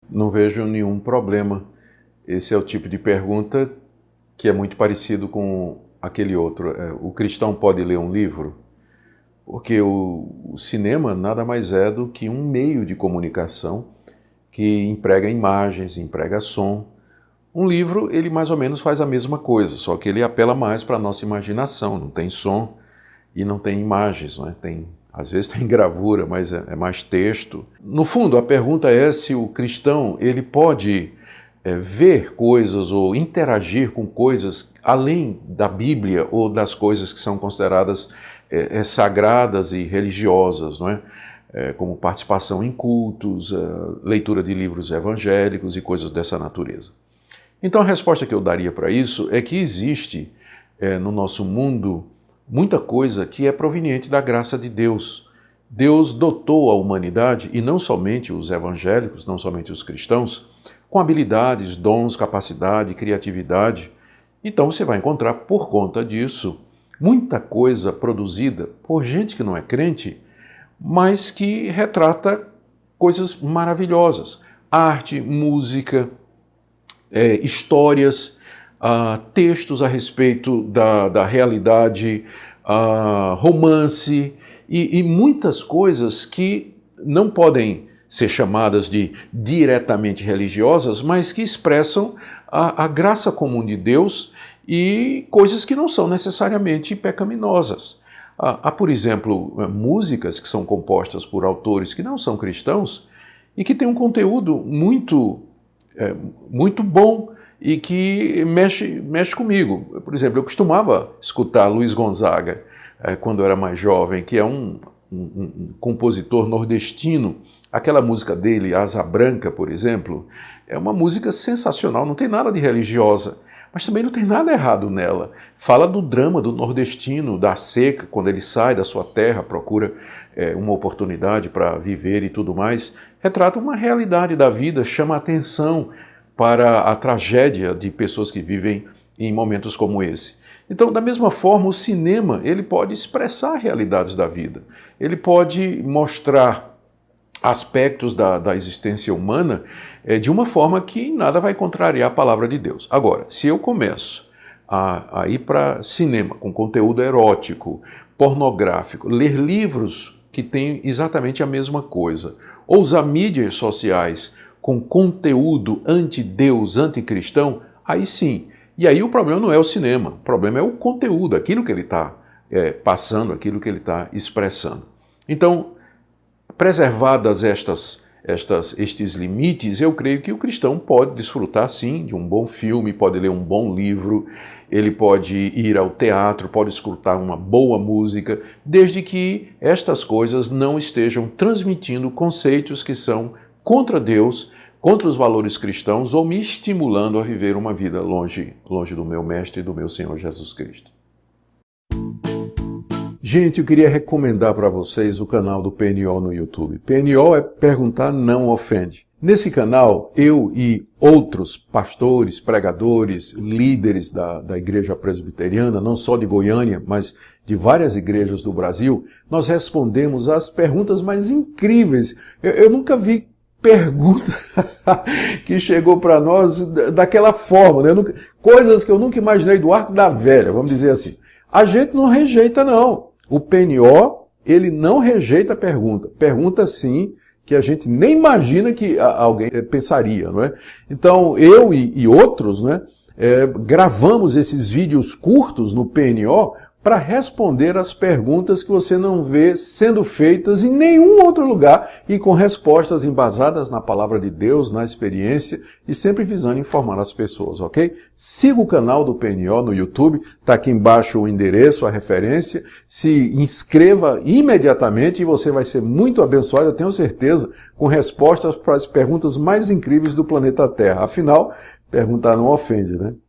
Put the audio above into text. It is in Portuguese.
Não vejo nenhum problema. Esse é o tipo de pergunta que é muito parecido com aquele outro. O cristão pode ler um livro? Porque o cinema nada mais é do que um meio de comunicação que emprega imagens, emprega som. Um livro, ele mais ou menos faz a mesma coisa, só que ele apela mais para a nossa imaginação, não tem som e não tem imagens, não é? Às vezes tem gravura, mas é mais texto. No fundo, a pergunta é se o cristão ele pode ver coisas ou interagir com coisas além da Bíblia ou das coisas que são consideradas sagradas e religiosas, não é? Como participação em cultos, leitura de livros evangélicos e coisas dessa natureza. Então a resposta que eu daria para isso é que existe no nosso mundo muita coisa que é proveniente da graça de Deus. Deus dotou a humanidade, e não somente os evangélicos, não somente os cristãos, com habilidades, dons, capacidade, criatividade. Então você vai encontrar, por conta disso, muita coisa produzida por gente que não é crente, mas que retrata coisas maravilhosas. Arte, música, histórias, textos a respeito da realidade, romance e muitas coisas que não podem ser chamadas de diretamente religiosas, mas que expressam a graça comum de Deus e coisas que não são necessariamente pecaminosas. Há, por exemplo, músicas que são compostas por autores que não são cristãos e que têm um conteúdo muito bom e que mexe comigo. Por exemplo, eu costumava escutar Luiz Gonzaga quando eu era mais jovem, que é um compositor nordestino. Aquela música dele, Asa Branca, por exemplo, é uma música sensacional, não tem nada de religiosa, mas também não tem nada errado nela. Fala do drama do nordestino, da seca, quando ele sai da sua terra, procura uma oportunidade para viver e tudo mais. Retrata uma realidade da vida, chama a atenção para a tragédia de pessoas que vivem em momentos como esse. Então, da mesma forma, o cinema ele pode expressar realidades da vida. Ele pode mostrar aspectos da existência humana de uma forma que nada vai contrariar a palavra de Deus. Agora, se eu começo a ir para cinema com conteúdo erótico, pornográfico, ler livros que têm exatamente a mesma coisa, ou usar mídias sociais com conteúdo anti-Deus, anticristão, aí sim. E aí o problema não é o cinema, o problema é o conteúdo, aquilo que ele está passando, aquilo que ele está expressando. Então, preservadas estes limites, eu creio que o cristão pode desfrutar, sim, de um bom filme, pode ler um bom livro, ele pode ir ao teatro, pode escutar uma boa música, desde que estas coisas não estejam transmitindo conceitos que são contra Deus, contra os valores cristãos, ou me estimulando a viver uma vida longe do meu Mestre e do meu Senhor Jesus Cristo. Gente, eu queria recomendar para vocês o canal do PNO no YouTube. PNO é Perguntar Não Ofende. Nesse canal, eu e outros pastores, pregadores, líderes da Igreja Presbiteriana, não só de Goiânia, mas de várias igrejas do Brasil, nós respondemos às perguntas mais incríveis. Eu nunca vi pergunta que chegou para nós daquela forma, né? Coisas que eu nunca imaginei do arco da velha, vamos dizer assim. A gente não rejeita, não. O PNO, ele não rejeita a pergunta. Pergunta, sim, que a gente nem imagina que alguém pensaria, não é? Então, eu e outros, né, gravamos esses vídeos curtos no PNO para responder às perguntas que você não vê sendo feitas em nenhum outro lugar e com respostas embasadas na palavra de Deus, na experiência e sempre visando informar as pessoas, ok? Siga o canal do PNO no YouTube, está aqui embaixo o endereço, a referência, se inscreva imediatamente e você vai ser muito abençoado, eu tenho certeza, com respostas para as perguntas mais incríveis do planeta Terra. Afinal, perguntar não ofende, né?